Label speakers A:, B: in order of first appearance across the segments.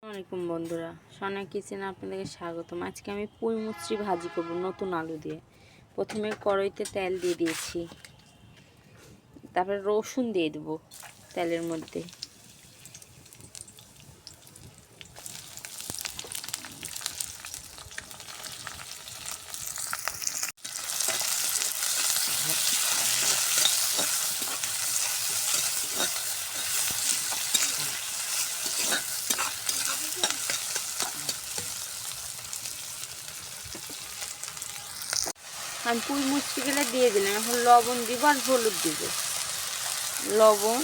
A: আসসালামাইকুম বন্ধুরা, সোনা কিচেনে আপনাদেরকে স্বাগতম। আজকে আমি পুঁই মুচড়ি ভাজি করব নতুন আলু দিয়ে। প্রথমে কড়াইতে তেল দিয়ে দিয়েছি, তারপরে রসুন দিয়ে দেবো তেলের মধ্যে। আমি পুঁই মুচড়িগুলো দিয়ে দিলাম, এখন লবণ দিব আর হলুদ দিব। লবণ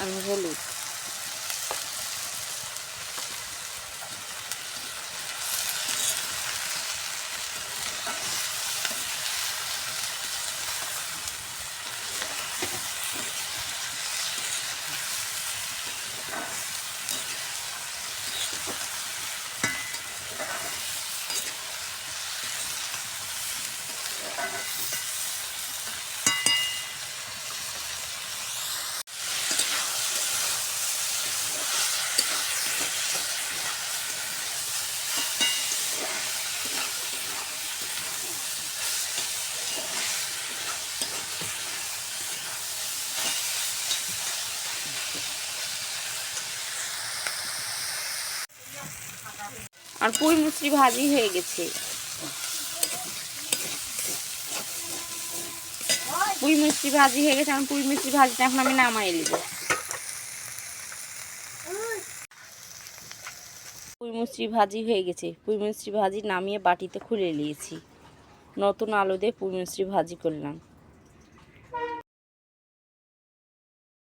A: আর হলুদ। আর পুঁই মুচড়ি ভাজি হয়ে গেছে। পুঁই মিষ্টি ভাজি হয়ে গেছে। আমি পুঁই মিষ্টি ভাজিটা এখন আমি নামাই নেব। পুঁই মিষ্টি ভাজি হয়ে গেছে। পুঁই মিষ্টি ভাজি নামিয়ে বাটিতে খুলে নিয়েছি। নতুন আলু দিয়ে পুঁই মিষ্টি ভাজি করলাম।